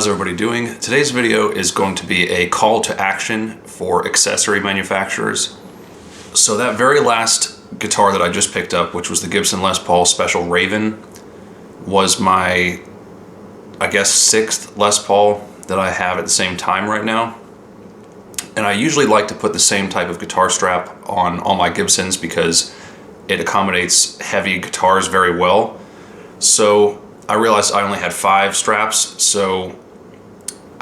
How's everybody doing? Today's video is going to be a call to action for accessory manufacturers. So that very last guitar that I just picked up, which was the Gibson Les Paul Special Raven, was my, I guess, 6th Les Paul that I have at the same time right now. And I usually like to put the same type of guitar strap on all my Gibsons because it accommodates heavy guitars very well. So I realized I only had 5 straps, so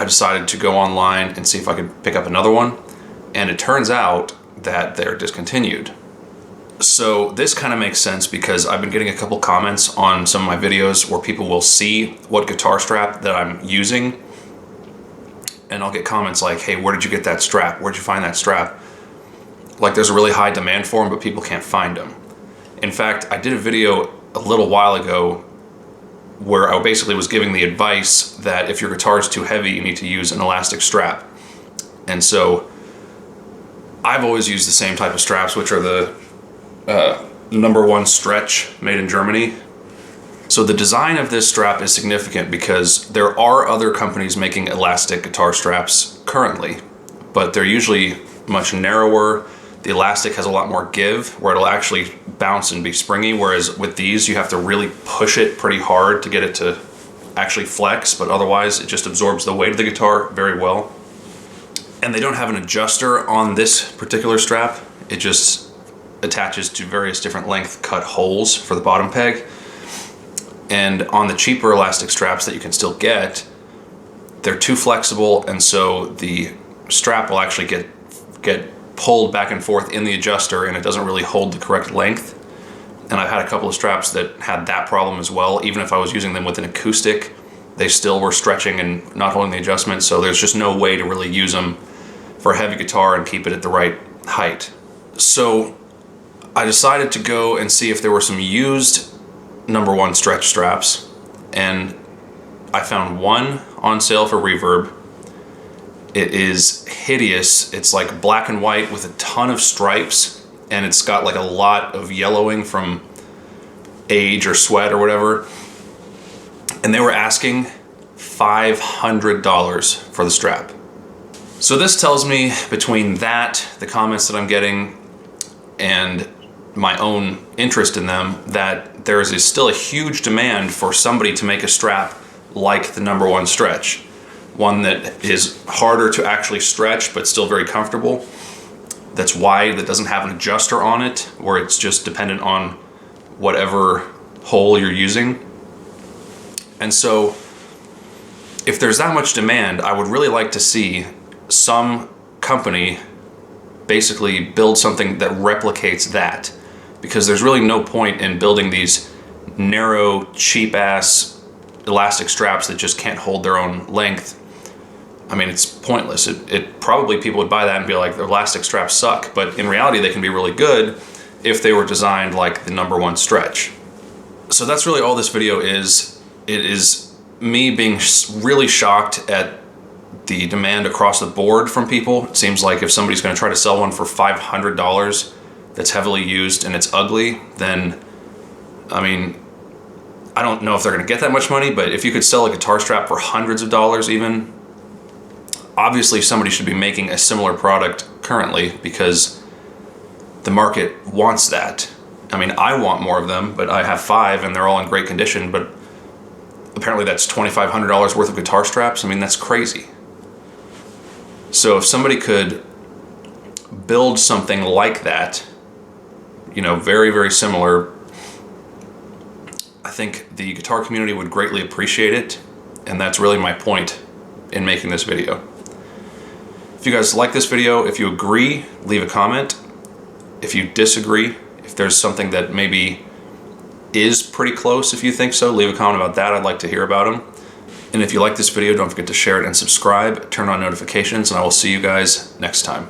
I decided to go online and see if I could pick up another one, and it turns out that they're discontinued. So this kind of makes sense because I've been getting a couple comments on some of my videos where people will see what guitar strap that I'm using, and I'll get comments like, hey, where did you get that strap? Where'd you find that strap? Like, there's a really high demand for them, but people can't find them. In fact, I did a video a little while ago where I basically was giving the advice that if your guitar is too heavy, you need to use an elastic strap. And so I've always used the same type of straps, which are the number 1 stretch made in Germany. So the design of this strap is significant because there are other companies making elastic guitar straps currently, but they're usually much narrower. The elastic has a lot more give, where it'll actually bounce and be springy, whereas with these you have to really push it pretty hard to get it to actually flex, but otherwise it just absorbs the weight of the guitar very well. And they don't have an adjuster on this particular strap. It just attaches to various different length cut holes for the bottom peg. And on the cheaper elastic straps that you can still get, they're too flexible, and so the strap will actually get pulled back and forth in the adjuster, and it doesn't really hold the correct length. And I've had a couple of straps that had that problem as well. Even if I was using them with an acoustic, they still were stretching and not holding the adjustment, so there's just no way to really use them for a heavy guitar and keep it at the right height. So I decided to go and see if there were some used number 1 stretch straps, and I found one on sale for Reverb. It is hideous. It's like black and white with a ton of stripes, and it's got like a lot of yellowing from age or sweat or whatever. And they were asking $500 for the strap. So this tells me, between that, the comments that I'm getting, and my own interest in them, that there is still a huge demand for somebody to make a strap like the number 1 stretch. One that is harder to actually stretch but still very comfortable, that's wide, that doesn't have an adjuster on it, where it's just dependent on whatever hole you're using. And so if there's that much demand, I would really like to see some company basically build something that replicates that, because there's really no point in building these narrow, cheap-ass elastic straps that just can't hold their own length. I mean, it's pointless. It probably, people would buy that and be like, the elastic straps suck, but in reality they can be really good if they were designed like the number 1 stretch. So that's really all this video is. It is me being really shocked at the demand across the board from people. It seems like if somebody's going to try to sell one for $500 that's heavily used and it's ugly, then, I mean, I don't know if they're going to get that much money, but if you could sell a guitar strap for hundreds of dollars even, obviously somebody should be making a similar product currently, because the market wants that. I mean, I want more of them, but I have 5 and they're all in great condition, but apparently that's $2,500 worth of guitar straps. I mean, that's crazy. So if somebody could build something like that, you know, very, very similar, I think the guitar community would greatly appreciate it, and that's really my point in making this video. If you guys like this video, if you agree, leave a comment. If you disagree, if there's something that maybe is pretty close, if you think so, leave a comment about that. I'd like to hear about them. And if you like this video, don't forget to share it and subscribe, turn on notifications, and I will see you guys next time.